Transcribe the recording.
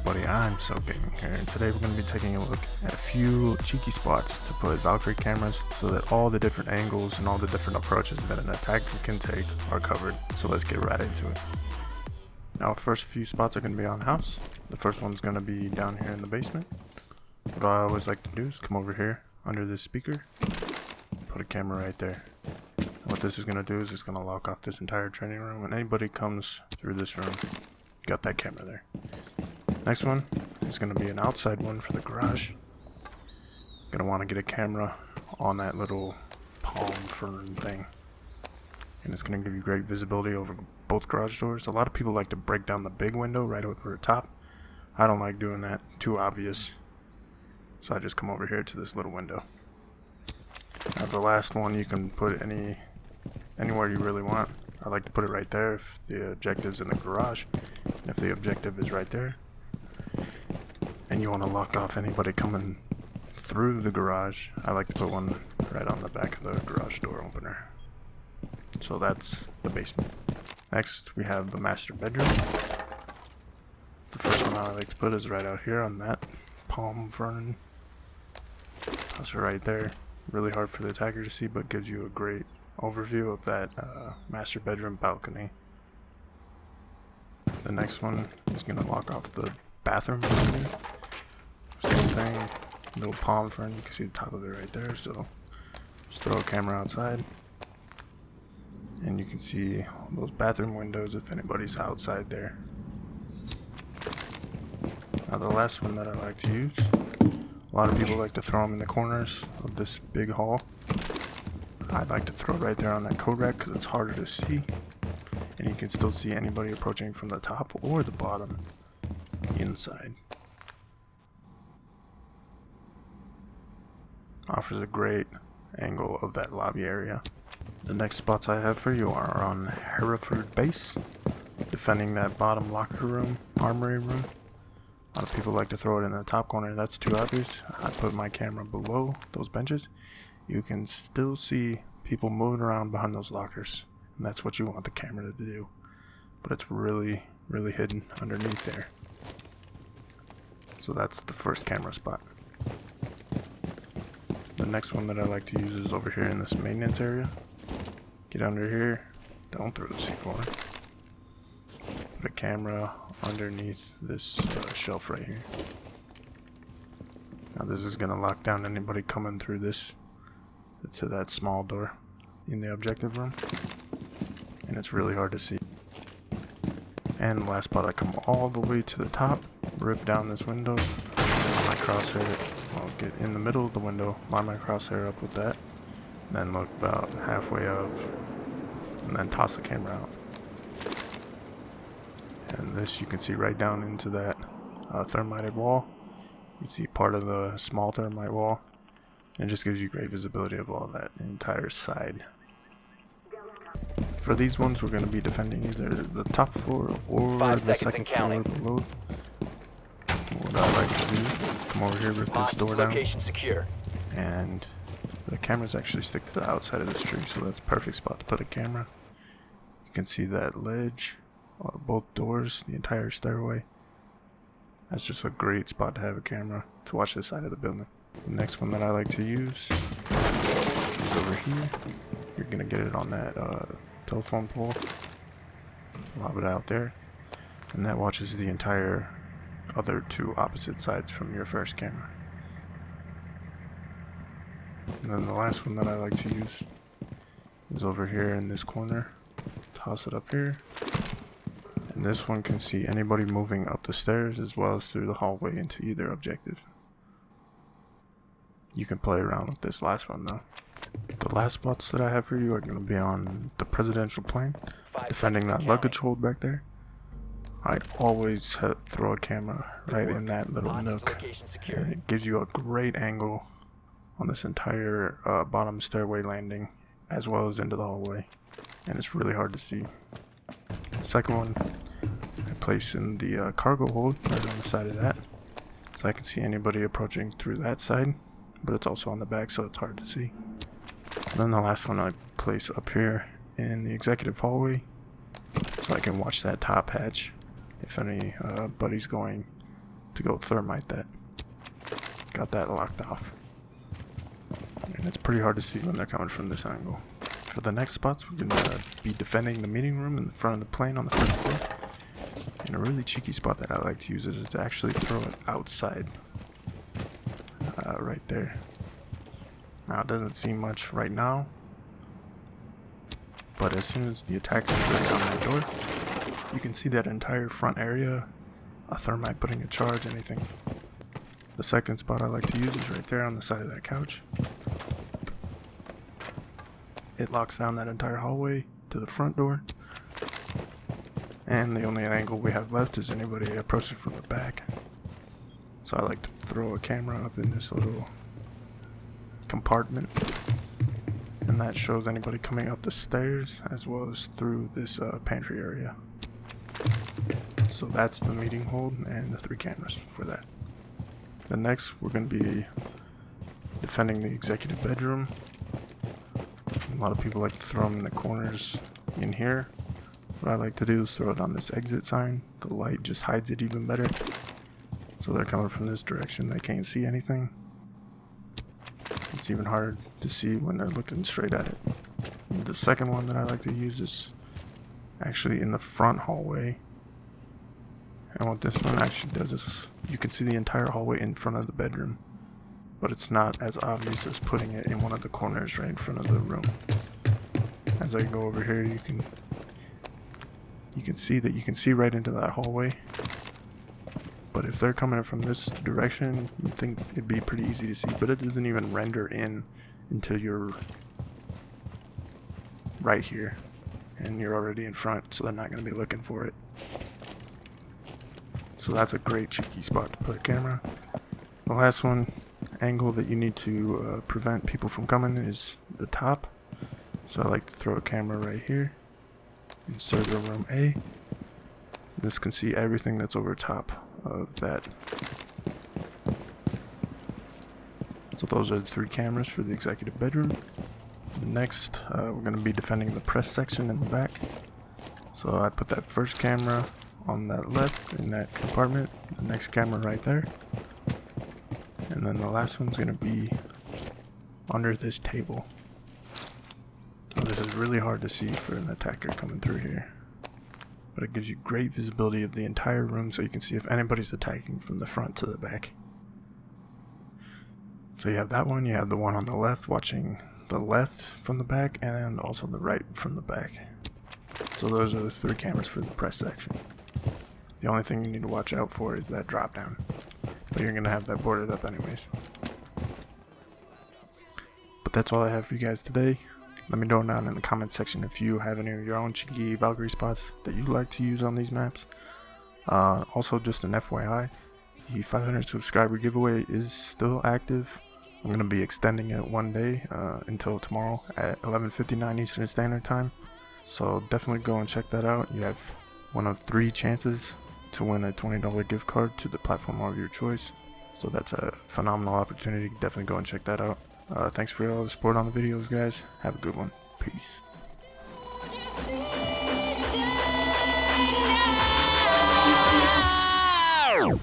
everybody, I'm So Gaming here, and today we're going to be taking a look at a few cheeky spots to put Valkyrie cameras so that all the different angles and all the different approaches that an attacker can take are covered. So let's get right into it. Now our first few spots are going to be on house. The first one's going to be down here in the basement. What I always like to do is come over here under this speaker, put a camera right there. What this is going to do is it's going to lock off this entire training room. When anybody comes through this room, you got that camera there. Next one is going to be an outside one for the garage. Going to want to get a camera on that little palm fern thing. And it's going to give you great visibility over both garage doors. A lot of people like to break down the big window right over the top. I don't like doing that, too obvious. So I just come over here to this little window. Now the last one you can put anywhere you really want. I like to put it right there if the objective's in the garage. And if the objective is right there, and you want to lock off anybody coming through the garage, I like to put one right on the back of the garage door opener. So that's the basement. Next we have the master bedroom. The first one I like to put is right out here on that palm fern. That's right there. Really hard for the attacker to see, but gives you a great overview of that master bedroom balcony. The next one is going to lock off the bathroom balcony. Same thing, little palm fern, you can see the top of it right there, so just throw a camera outside. And you can see all those bathroom windows if anybody's outside there. Now the last one that I like to use, a lot of people like to throw them in the corners of this big hall. I'd like to throw it right there on that coat rack because it's harder to see. And you can still see anybody approaching from the top or the bottom inside. Offers a great angle of that lobby area. The next spots I have for you are on Hereford Base, defending that bottom locker room, armory room. A lot of people like to throw it in the top corner. That's too obvious. I put my camera below those benches. You can still see people moving around behind those lockers, and that's what you want the camera to do. But it's really, really hidden underneath there. So that's the first camera spot. The next one that I like to use is over here in this maintenance area. Get under here. Don't throw the C4. Put a camera underneath this shelf right here. Now this is going to lock down anybody coming through this to that small door in the objective room, and it's really hard to see. And the last spot, I come all the way to the top, rip down this window, my crosshair, I'll get in the middle of the window, line my crosshair up with that, and then look about halfway up, and then toss the camera out. And this you can see right down into that thermite wall. You can see part of the small thermite wall. And it just gives you great visibility of all that entire side. For these ones, we're going to be defending either the top floor or the second floor below. What I like to do is come over here, rip this door down, and the cameras actually stick to the outside of this tree, so that's a perfect spot to put a camera. You can see that ledge, both doors, the entire stairway. That's just a great spot to have a camera to watch this side of the building. The next one that I like to use is over here. You're going to get it on that telephone pole. Lob it out there. And that watches the entire other two opposite sides from your first camera. And then the last one that I like to use is over here in this corner. Toss it up here. And this one can see anybody moving up the stairs as well as through the hallway into either objective. You can play around with this last one though. The last spots that I have for you are going to be on the presidential plane, defending that luggage hold back there. I always throw a camera right in that little nook, and it gives you a great angle on this entire bottom stairway landing as well as into the hallway, and it's really hard to see. The second one I place in the cargo hold right on the side of that, so I can see anybody approaching through that side. But it's also on the back, so it's hard to see. And then the last one I place up here in the executive hallway, so I can watch that top hatch if any buddy's going to go thermite that. Got that locked off. And it's pretty hard to see when they're coming from this angle. For the next spots, we're going to be defending the meeting room in the front of the plane on the first floor. And a really cheeky spot that I like to use is to actually throw it outside. Right there. Now it doesn't seem much right now, but as soon as the attacker's ready on that door, you can see that entire front area, a thermite putting a charge, anything. The second spot I like to use is right there on the side of that couch. It locks down that entire hallway to the front door, and the only angle we have left is anybody approaching from the back. So I like to throw a camera up in this little compartment, and that shows anybody coming up the stairs as well as through this pantry area. So that's the meeting hold and the 3 cameras for that. Then next we're going to be defending the executive bedroom. A lot of people like to throw them in the corners in here. What I like to do is throw it on this exit sign. The light just hides it even better. So they're coming from this direction, they can't see anything. It's even harder to see when they're looking straight at it. The second one that I like to use is actually in the front hallway. And what this one actually does is you can see the entire hallway in front of the bedroom, but it's not as obvious as putting it in one of the corners right in front of the room. As I go over here, you can see that you can see right into that hallway. But if they're coming from this direction, you'd think it'd be pretty easy to see, but it doesn't even render in until you're right here and you're already in front, so they're not going to be looking for it. So that's a great cheeky spot to put a camera. The last one, angle that you need to prevent people from coming, is the top. So I like to throw a camera right here in server room A. This can see everything that's over top of that. So those are the 3 cameras for the executive bedroom. Next, we're going to be defending the press section in the back. So I put that first camera on that left in that compartment, the next camera right there, and then the last one's going to be under this table. So this is really hard to see for an attacker coming through here, but it gives you great visibility of the entire room, so you can see if anybody's attacking from the front to the back. So you have that one, you have the one on the left watching the left from the back, and also the right from the back. So those are the 3 cameras for the press section. The only thing you need to watch out for is that drop down, but you're going to have that boarded up anyways. But that's all I have for you guys today. Let me know down in the comment section if you have any of your own cheeky Valkyrie spots that you'd like to use on these maps. Also, just an FYI, the 500 subscriber giveaway is still active. I'm going to be extending it one day until tomorrow at 11:59 Eastern Standard Time. So definitely go and check that out. You have one of 3 chances to win a $20 gift card to the platform of your choice. So that's a phenomenal opportunity. Definitely go and check that out. Thanks for all the support on the videos, guys. Have a good one. Peace. No!